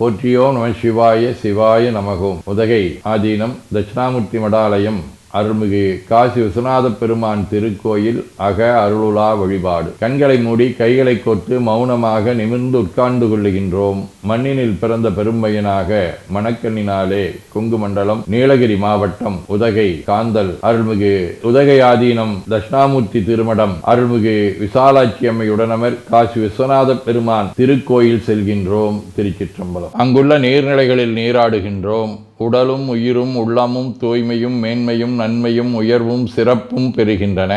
போற்றியோம் நம சிவாய சிவாய நமகோம். உதகை ஆதீனம் தட்சிணாமூர்த்தி மடாலயம் அருள்மிகு காசி விஸ்வநாத பெருமான் திருக்கோயில் அக அருளுலா வழிபாடு. கண்களை மூடி கைகளை கோர்த்து மௌனமாக நிமிர்ந்து உட்கார்ந்து கொள்ளுகின்றோம். மண்ணினில் பிறந்த பெரும்பையனாக மணக்கண்ணினாலே கொங்கு மண்டலம் நீலகிரி மாவட்டம் உதகை காந்தல் அருள்மிகு உதகை ஆதீனம் தட்சிணாமூர்த்தி திருமடம் அருள்மிகு விசாலாட்சி அம்மையுடனமர் காசி விஸ்வநாத பெருமான் திருக்கோயில் செல்கின்றோம். திருச்சிற்றம்பலம். அங்குள்ள நீர்நிலைகளில் நீராடுகின்றோம். உடலும் உயிரும் உள்ளமும் தூய்மையும் மேன்மையும் நன்மையும் உயர்வும் சிறப்பும் பெறுகின்றன.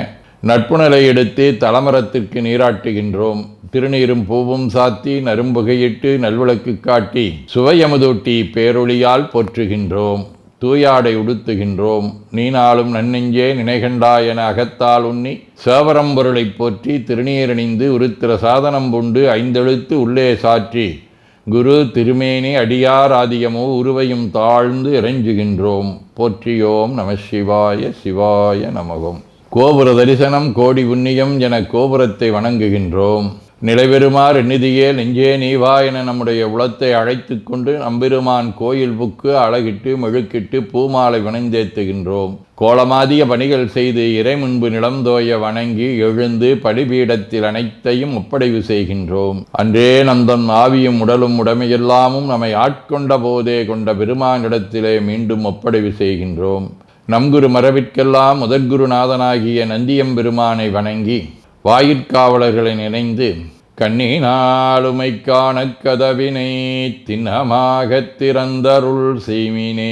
நட்பு நிலை எடுத்து தலமரத்திற்கு நீராட்டுகின்றோம். திருநீரும் பூவும் சாத்தி நரும்புகையிட்டு நல்விளக்கு காட்டி சுவையமுதூட்டி பேரொளியால் போற்றுகின்றோம். தூயாடை உடுத்துகின்றோம். நீனாலும் நன்னெஞ்சே நினைகண்டா என அகத்தால் உண்ணி சேவரம்பொருளை போற்றி திருநீரணிந்து உருத்திர சாதனம் பூண்டு ஐந்தெழுத்து உள்ளே சாற்றி குரு திருமேனி அடியார் ஆதியமோ உருவையும் தாழ்ந்து இறைஞ்சுகின்றோம். போற்றியோம் நம சிவாய சிவாய நமகம். கோபுர தரிசனம் கோடி புண்ணியம் என கோபுரத்தை வணங்குகின்றோம். நிலைபெறுமாறு நிதியே நெஞ்சே நீவா என நம்முடைய உளத்தை அழைத்து கொண்டு நம்பெருமான் கோயில் புக்கு அழகிட்டு மெழுக்கிட்டு பூமாலை வணந்தேத்துகின்றோம். கோலமாதிய பணிகள் செய்து இறை முன்பு நிலந்தோய வணங்கி எழுந்து படிபீடத்தில் அனைத்தையும் ஒப்படைவு செய்கின்றோம். அன்றே நந்தன் ஆவியும் உடலும் உடமையெல்லாமும் நம்மை ஆட்கொண்ட போதே கொண்ட பெருமானிடத்திலே மீண்டும் ஒப்படைவு செய்கின்றோம். நம்குரு மரபிற்கெல்லாம் முதற்குருநாதனாகிய நந்தியம்பெருமானை வணங்கி வாயிற்காவலர்களை நினைந்து கண்ணினாலுமை காண கதவினை திண்ணமாகத் திறந்தருள் செய்மினே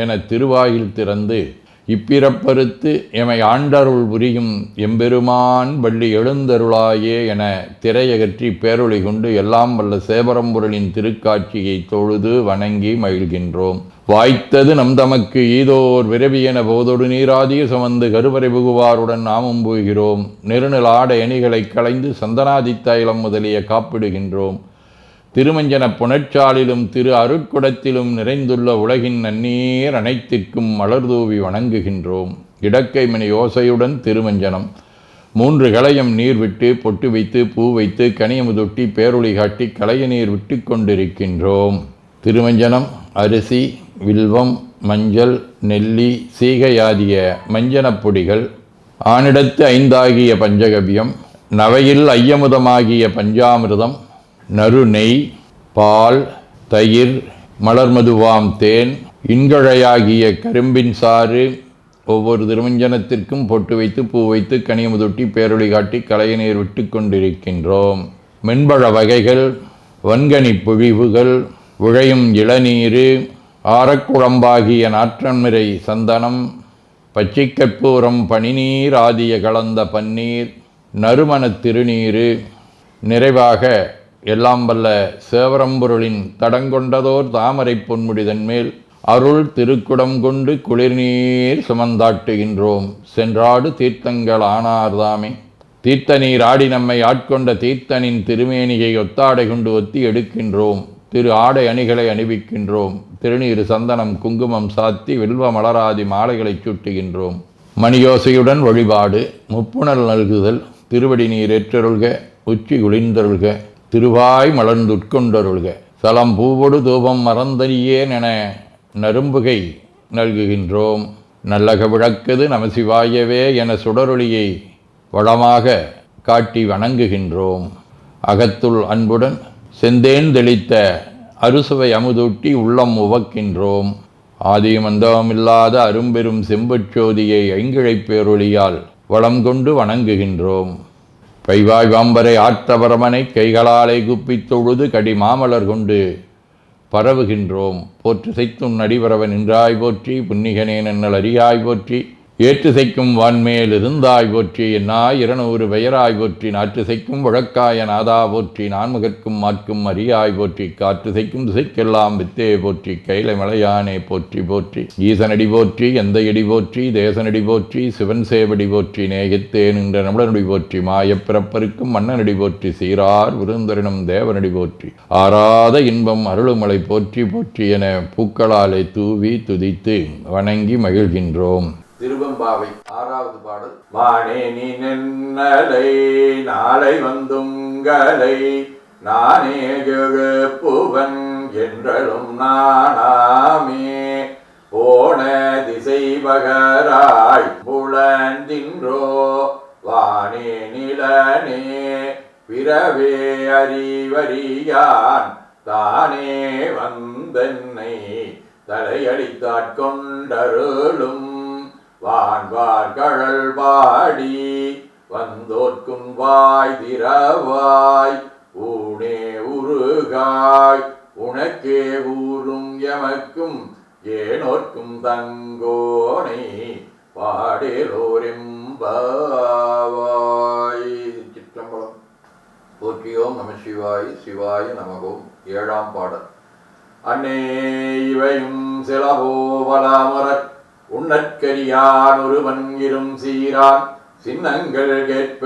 என திருவாயில் திறந்து இப்பிறப்பறுத்து எமை ஆண்டருள் புரியும் எம்பெருமான் வள்ளி எழுந்தருளாயே என திரையகற்றி பேரொளி கொண்டு எல்லாம் வல்ல சேவரம்பொருளின் திருக்காட்சியை தொழுது வணங்கி மகிழ்கின்றோம். வாய்த்தது நம் தமக்கு ஈதோர் விரவியென போதொடு நீராதிய சுமந்து கருவறை புகுவாருடன் நாமும் போகிறோம். நெருநில ஆடை அணிகளை களைந்து சந்தனாதி தைலம் முதலிய காப்பிடுகின்றோம். திருமஞ்சன புனச்சாலிலும் திரு அருட்குடத்திலும் நிறைந்துள்ள உலகின் நன்னீர் அனைத்திற்கும் மலர்தூவி வணங்குகின்றோம். இடக்கை மணி ஓசையுடன் திருமஞ்சனம் 3 களையம் நீர் விட்டு பொட்டு வைத்து பூ வைத்து கனியமுதொட்டி பேரொளி காட்டி களைய நீர் விட்டு கொண்டிருக்கின்றோம். திருமஞ்சனம் அரிசி வில்வம் மஞ்சள் நெல்லி சீகையாதிய மஞ்சனப் பொடிகள் ஆனிடத்து 5 ஆகிய பஞ்சகவ்யம் நவையில் ஐயமுதமாகிய பஞ்சாமிர்தம் நறு நெய் பால் தயிர் மலர்மதுவாம் தேன் இன்கழையாகிய கரும்பின் சாறு ஒவ்வொரு திருமஞ்சனத்திற்கும் பொட்டு வைத்து பூ வைத்து கனியமுதொட்டி பேரொளி காட்டி களைய நீர் விட்டு கொண்டிருக்கின்றோம். மென்பழ வகைகள் வன்கனி பொழிவுகள் உழையும் இளநீர் ஆரக்குழம்பாகிய நாற்றன்மிரை சந்தனம் பச்சைக்கற்பூரம் பனிநீர் ஆதிய கலந்த பன்னீர் நறுமணத் திருநீர் நிறைவாக எல்லாம் வல்ல சேவரம்பொருளின் தடங்கொண்டதோர் தாமரை பொன்முடிதன் மேல் அருள் திருக்குடம் கொண்டு குளிர்நீர் சுமந்தாட்டுகின்றோம். சென்றாடு தீர்த்தங்கள் ஆனார்தாமே தீர்த்த நீர் ஆடி நம்மை ஆட்கொண்ட தீர்த்தனின் திருமேனியை ஒத்தாடை கொண்டு ஒத்தி எடுக்கின்றோம். திரு ஆடை அணிகளை அணிவிக்கின்றோம். திருநீர் சந்தனம் குங்குமம் சாத்தி வில்வ மலராதி மாலைகளை சூட்டுகின்றோம். மணியோசையுடன் வழிபாடு முப்புணல் நல்குதல் திருவடி நீர் ஏற்றருள்க உச்சி குளிர்ந்தருள்க திருவாய் மலர்ந்துட்கொண்டருள்க சலம் பூவொடு தூபம் மறந்தறியேன் என நரும்புகை நல்குகின்றோம். நல்லக விளக்குது நமசிவாயவே என சுடரொளியை வளமாக காட்டி வணங்குகின்றோம். அகத்துள் அன்புடன் செந்தேன் தெளித்த அறுசுவை அமுதூட்டி உள்ளம் உவக்கின்றோம். ஆதியும் அந்தமில்லாத அரும்பெரும் செம்பச்சோதியை ஐங்கிழைப் பேரொளியால் வளம் கொண்டு வணங்குகின்றோம். கைவாய் வாம்பரை ஆற்றவரமனை கைகளாலை குப்பித் தொழுது கடி மாமலர் கொண்டு பரவுகின்றோம். போற்று செய்தும் நடிவரவன் நின்றாய் போற்றி புன்னிகனே நன்னல் அறியாய் போற்றி ஏற்று செய்க்கும் வான்மேல் இருந்தாய் போற்றி என்னாய் 200 பெயராய் போற்றி நாற்று செய்க்கும் வழக்காய நாதா போற்றி நான்முகற்கும் மாற்கும் அறியாய் போற்றி காற்று செய்க்கும் திசைக்கெல்லாம் வித்தே போற்றி கைலை மலையானே போற்றி போற்றி ஈசனடி போற்றி எந்த எடி போற்றி தேசனடி போற்றி சிவன் சேவடி போற்றி நேயத்தே நின்ற நம்மளனடி போற்றி மாயப்பிறப்பருக்கும் மன்னனடி போற்றி சீரார் விருந்தரினும் தேவனடி போற்றி ஆராத இன்பம் அருளுமலை போற்றி போற்றி என பூக்களாலே தூவி துதித்து வணங்கி மகிழ்கின்றோம். திருவெம்பாவை 6வது பாடல். வானே நீ நென்னலை நாளை வந்துங்களை நானே எழுப்புவன் என்றலும் நானாமே போன திசை பகராய் புலந்தின்றோ வானே நிலனே பிறவே அறிவறியான் தானே வந்தென்னை தலையடித்தாட்கொண்டருளும் வான்வார் கழல் பாடி வந்தோர்க்கும் வாய் திறவாய் ஊனே உருகாய் உனக்கே ஊரும் எமக்கும் ஏனோர்க்கும் தங்கோனை பாடேலோரெம்பாவாய். சிற்றம்பலம். போற்றியோம் நம சிவாய் சிவாய நமகோம். 7ஆம் பாடல். அன்னே இவையும் சிலபோவலாமரற் உன்னற்கரியான் ஒருவன் இரும் சீரான் சின்னங்கள் கேட்ப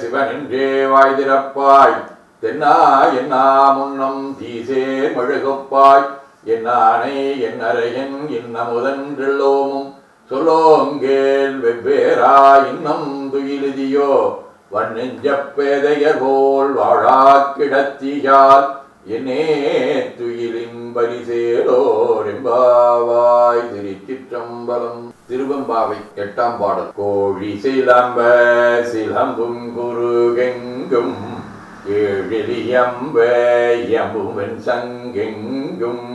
சிவனென்றே வாய் திறப்பாய் தென்னா என்னா முன்னம் தீசேர் மழுகப்பாய் என்னானை என்னரையன் இன்னமுதன்றெல்லோமும் சொல்லோங்கேல் வெவ்வேறா இன்னம் துயிலுதியோ வன்னெஞ்சப் பேதையர் போல் வாழா கிடத்தியால் என்னே துயிலின் பரிசேலோர் எம்பாவாய். திருச்சிற்றம்பலம். திருவெம்பாவை. 8ஆம் பாடல். கோழி சிலம்ப சிலம்பும் குருகெங்கும் ஏழிலியம்புவன் சங்கெங்கும்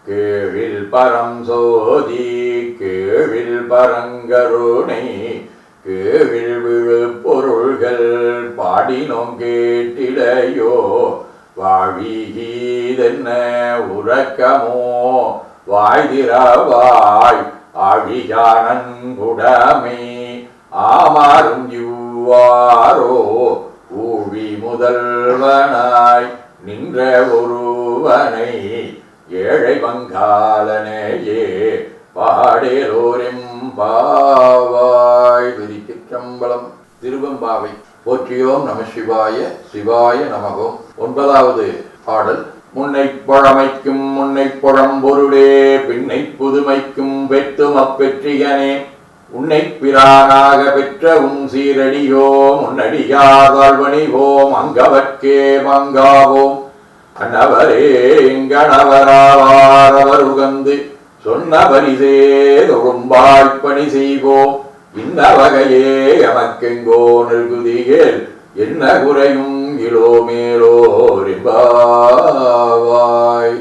கேழில் பரம் சோதி கேழில் பரங்கருணை கேழில் விழு பொருள்கள் பாடினோம் கேட்டிலையோ வாழியீதென்ன உறக்கமோ வாய்திரவாய் ஆழியானன்புடமை ஆமாறும் யுவாரோ ஊழி முதல்வனாய் நின்ற ஒருவனை ஏழை பங்காளனையே பாடேலோரெம்பாவாய். திருச்சிற்றம்பலம். திருவெம்பாவை. போற்றியோம் நம சிவாய சிவாய நமகோம். 9வது பாடல். முன்னை பழமைக்கும் முன்னை பழம்பொருளே பின்னை புதுமைக்கும் பெற்றும் அப்பெற்றியனே உன்னை பிரானாக பெற்ற உன் சீரடியோ முன்னடியார் வாழ்வணிவோம் அங்கவர்க்கே பங்காவோம் அன்னவரே எங்கணவராவார் அவர் உகந்து சொன்ன பரிசே தொழும்பாய்ப்பணி செய்வோம் இன்ன வகையே எமக்கெங்கோ நல்குதிகேல் என்ன குறையும் இளோமேலோர் எம்பாவாய்.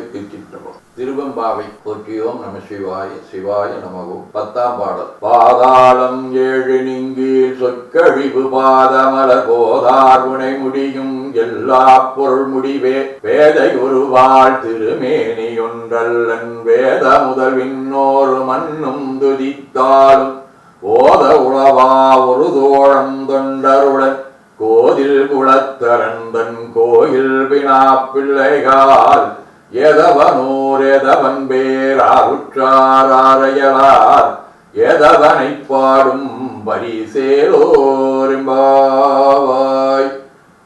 திருவெம்பாவை. போற்றியோம் நம சிவாய சிவாய நமகோம். 10ஆம் பாடல். பாதாளம் 7 நீங்கி சொற்கழிவு பாதமலர் போதார் உனை முடியும் எல்லா பொருள் முடிவே வேதை ஒருவாள் திருமேனி ஒன்றல்லன் வேத முதல் விண்ணோரு மண்ணும் துதித்தாலும் ஓத உளவா ஒரு தோழம் தொண்டருடன் கோதில் குளத்தரந்தன் கோயில் பினா பிள்ளைகால் எதவனூர் எதவன் பேராருற்றாரையலார் எதவனை பாடும் பரிசேலோர் எம்பாவாய்.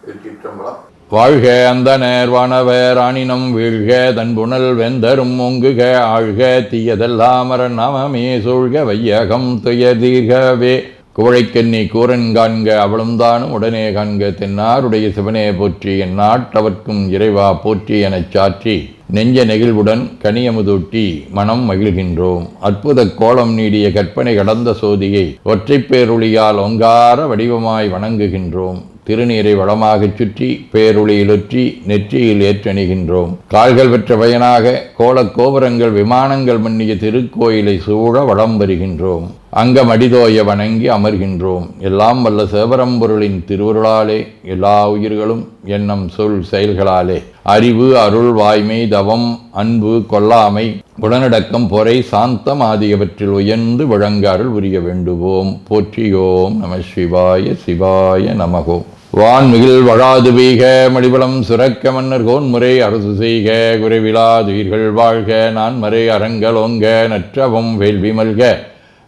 திருச்சிற்றம்பலம். வாழ்க அந்த நேர்வானவர் ஆணினம் வீழ்க தன்புணல் வெந்தரும் ஒங்குக ஆழ்க தீயதெல்லாம் நாமமே சூழ்க வையகம் துயதீர்கவே குவழைக்கண்ணி கூரன் காண்க அவளும் தானும் உடனே காண்க தென்னாருடைய சிவனே போற்றி என் நாட்டவர்க்கும் இறைவா போற்றி எனச் சாற்றி நெஞ்ச நெகிழ்வுடன் கனியமுதூட்டி மனம் மகிழ்கின்றோம். அற்புத கோலம் நீடிய கற்பனை கடந்த சோதியை ஒற்றைப் பேருளியால் ஒங்கார வடிவமாய் வணங்குகின்றோம். திருநீரை வளமாகச் சுற்றி பேருளியிலொற்றி நெற்றியில் ஏற்றணிகின்றோம். கால்கள் பெற்ற பயனாக கோலக் கோபுரங்கள் விமானங்கள் மன்னிய திருக்கோயிலை சூழ வளம் வருகின்றோம். அங்கமடிதோய வணங்கி அமர்கின்றோம். எல்லாம் வல்ல சிவபரம்பொருளின் திருவருளாலே எல்லா உயிர்களும் எண்ணம் சொல் செயல்களாலே அறிவு அருள் வாய்மை தவம் அன்பு கொல்லாமை உடனடக்கம் பொறை சாந்தம் ஆகியவற்றில் உயர்ந்து விளங்க அருள் புரிய வேண்டுவோம். போற்றியோம் நம சிவாய சிவாய நமகோம். வான்மிகில் வழாது வீக மடிபலம் சுரக்க மன்னர் கோன்முறை அரசு செய்க குறைவிலாதுயிர்கள் வாழ்க நான் மறை அரங்கலோங்க நற்றவம் வேள்வி மல்க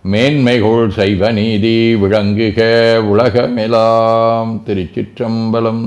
மேன்மைகோள் சைவ நீதி விளங்குக உலகமெலாம். திருச்சிற்றம்பலம்.